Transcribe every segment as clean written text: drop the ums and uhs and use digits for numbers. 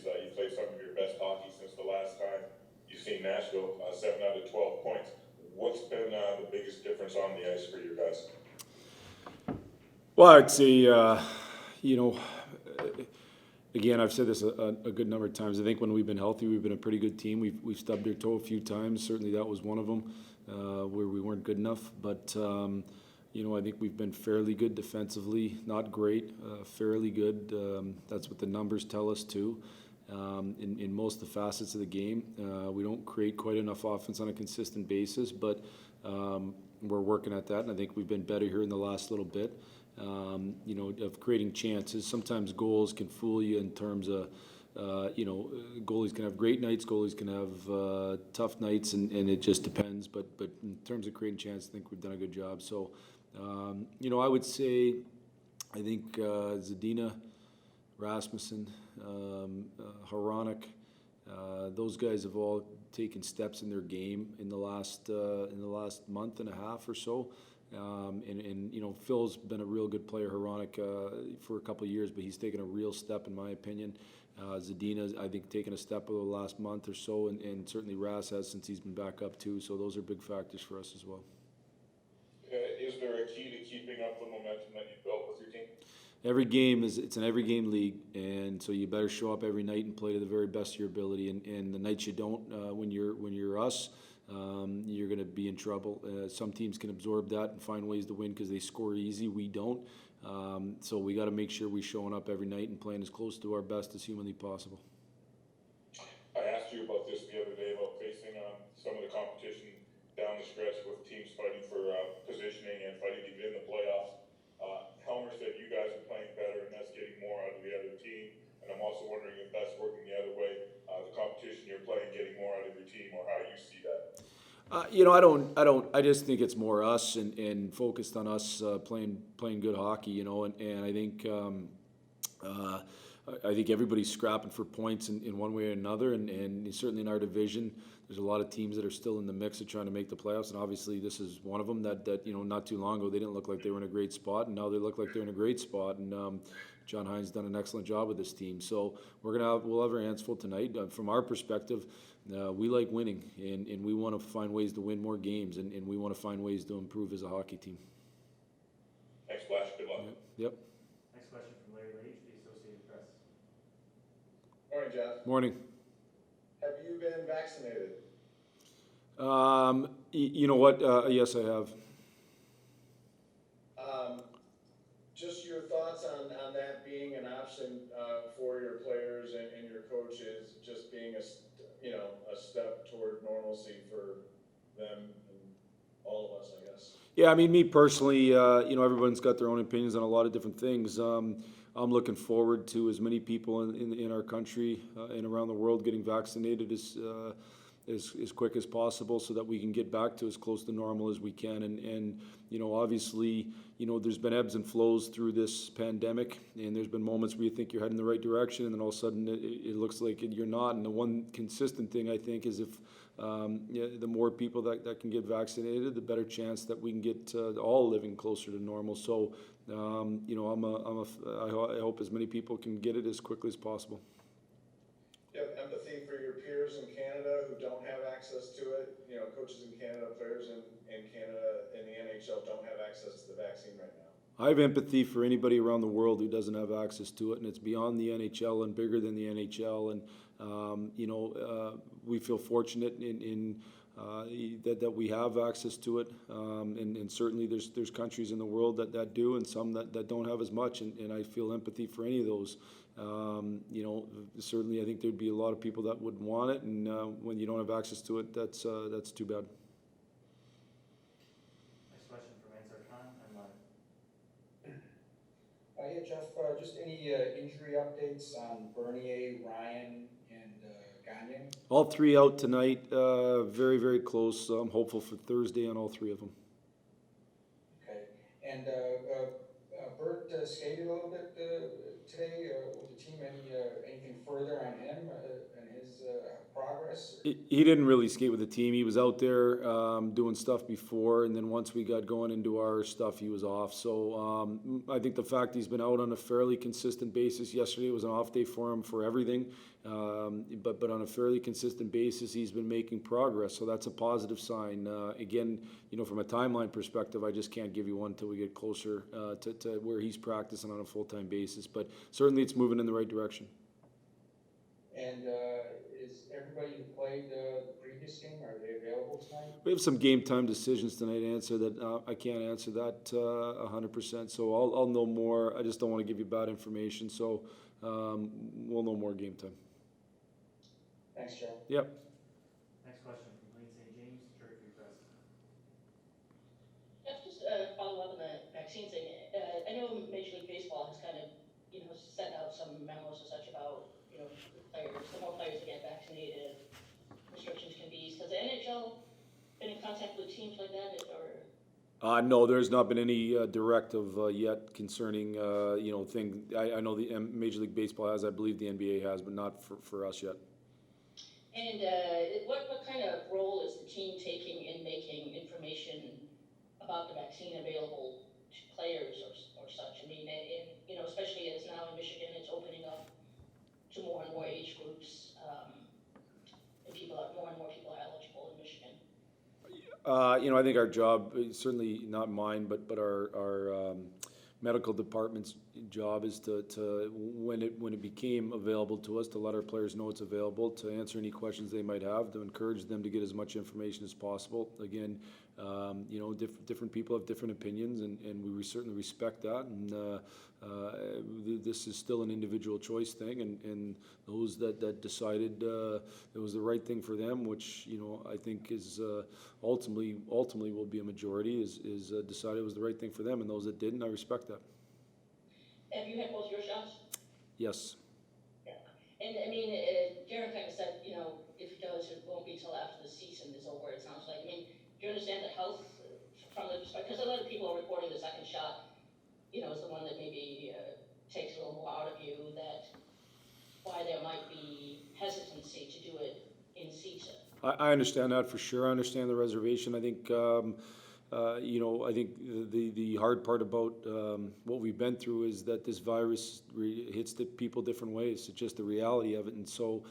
periods. You played some of your best hockey since the last time you've seen Nashville, 7 out of 12 points. What's been the biggest difference on the ice for you guys? Well, I'd say, you know, again, I've said this a good number of times. I think when we've been healthy, we've been a pretty good team. We've stubbed our toe a few times. Certainly, that was one of them where we weren't good enough. But I think we've been fairly good defensively. Not great, fairly good. That's what the numbers tell us too. In most of the facets of the game, we don't create quite enough offense on a consistent basis, but we're working at that. And I think we've been better here in the last little bit. Of creating chances. Sometimes goals can fool you in terms of, goalies can have great nights, goalies can have tough nights, and it just depends. But in terms of creating chances, I think we've done a good job. So, I would say, I think Zadina, Rasmussen, Hronek, those guys have all taken steps in their game in the last month and a half or so. Phil's been a real good player, Hronek, for a couple of years, but he's taken a real step in my opinion. Zadina's, I think, taken a step over the last month or so, and certainly Ras has since he's been back up too. So those are big factors for us as well. Is there a key to keeping up the momentum that you've built with your team? Every game it's an every game league, and so you better show up every night and play to the very best of your ability. And the nights you don't, when you're us, you're going to be in trouble. Some teams can absorb that and find ways to win because they score easy. We don't. So we got to make sure we're showing up every night and playing as close to our best as humanly possible. I asked you about this the other day about facing some of the competition down the stretch with teams fighting for positioning and fighting to get in the playoffs. Helmer said you guys are playing better and that's getting more out of the other team. And I'm also wondering if that's working the other way, the competition you're playing getting more out of your team, or how you see that. I just think it's more us and focused on us playing good hockey, and I think everybody's scrapping for points in one way or another, and certainly in our division, there's a lot of teams that are still in the mix of trying to make the playoffs, and obviously this is one of them that not too long ago they didn't look like they were in a great spot, and now they look like they're in a great spot, and John Hines done an excellent job with this team. So we'll have our hands full tonight. From our perspective, we like winning, and we want to find ways to win more games, and we want to find ways to improve as a hockey team. Thanks, Blash. Good luck. Yep. Next question from Larry Leach, the Associated Press. Morning, Jeff. Morning. Have you been vaccinated? You know what? Yes, I have. Just your thoughts on that being an option for your players and your coaches, just being a step toward normalcy for them and all of us, I guess. Yeah, I mean, me personally, everyone's got their own opinions on a lot of different things. I'm looking forward to as many people in our country and around the world getting vaccinated as quick as possible, so that we can get back to as close to normal as we can. And obviously, there's been ebbs and flows through this pandemic, and there's been moments where you think you're heading the right direction, and then all of a sudden it looks like you're not. And the one consistent thing I think is if the more people that can get vaccinated, the better chance that we can get all living closer to normal. So, I hope as many people can get it as quickly as possible. You have empathy for your peers in Canada who don't have access to it. Coaches in Canada, players in Canada, in the NHL don't have access to the vaccine right now. I have empathy for anybody around the world who doesn't have access to it, and it's beyond the NHL and bigger than the NHL. And we feel fortunate in that we have access to it, and certainly there's countries in the world that do, and some that don't have as much. And I feel empathy for any of those. Certainly I think there'd be a lot of people that would want it, and when you don't have access to it, that's too bad. Next question from Ansar Khan on live. Yeah, Jeff, just any injury updates on Bernier, Ryan, and Gagnon? All three out tonight, very, very close. I'm hopeful for Thursday on all three of them. Okay, and Bert skated a little bit today with the team. Anything further on him and his progress? He didn't really skate with the team. He was out there doing stuff before, and then once we got going into our stuff, he was off. So I think the fact he's been out on a fairly consistent basis. Yesterday was an off day for him for everything, but on a fairly consistent basis, he's been making progress. So that's a positive sign. Again, from a timeline perspective, I just can't give you one until we get closer to where he's practicing on a full-time basis. But certainly, it's moving in the right direction. And is everybody who played the previous game, are they available tonight? We have some game time decisions tonight to answer that. I can't answer that 100%. So I'll know more. I just don't want to give you bad information. So we'll know more game time. Thanks, Joe. Yep. Next question from Plain St. James, Cherry Creek Press. Jeff, just follow up on the vaccine thing. I know Major League Baseball has kind of, sent out some memos and such about, the more players that get vaccinated, restrictions can be eased. Has the NHL been in contact with teams like that, or? No, there's not been any directive yet concerning, thing. I know the Major League Baseball has, I believe the NBA has, but not for us yet. And what kind of role is the team taking in making information about the vaccine available to players or such? I mean, especially as now in Michigan, it's opening up to more and more age groups, and more and more people are eligible in Michigan. I think our job, certainly not mine, but our medical department's job is to when it became available to us, to let our players know it's available, to answer any questions they might have, to encourage them to get as much information as possible. Again, different people have different opinions, and we certainly respect that. And this is still an individual choice thing, and those that decided it was the right thing for them, which I think is ultimately will be a majority, is decided it was the right thing for them, and those that didn't, I respect that. Have you had both your shots? Yes. Yeah. And I mean, Jaron kind of said, if he does, it won't be till after the season is over, it sounds like. I mean, do you understand the health from the perspective? Because a lot of people are reporting the second shot, is the one that maybe takes a little more out of you, that why there might be hesitancy to do it in season. I understand that for sure. I understand the reservation. I think, I think the hard part about what we've been through is that this virus hits the people different ways. It's just the reality of it. And so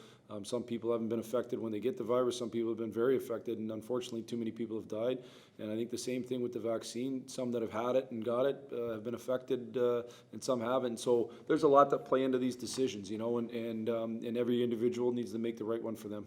some people haven't been affected when they get the virus. Some people have been very affected, and unfortunately too many people have died. And I think the same thing with the vaccine. Some that have had it and got it have been affected, and some haven't. So there's a lot that play into these decisions, and every individual needs to make the right one for them.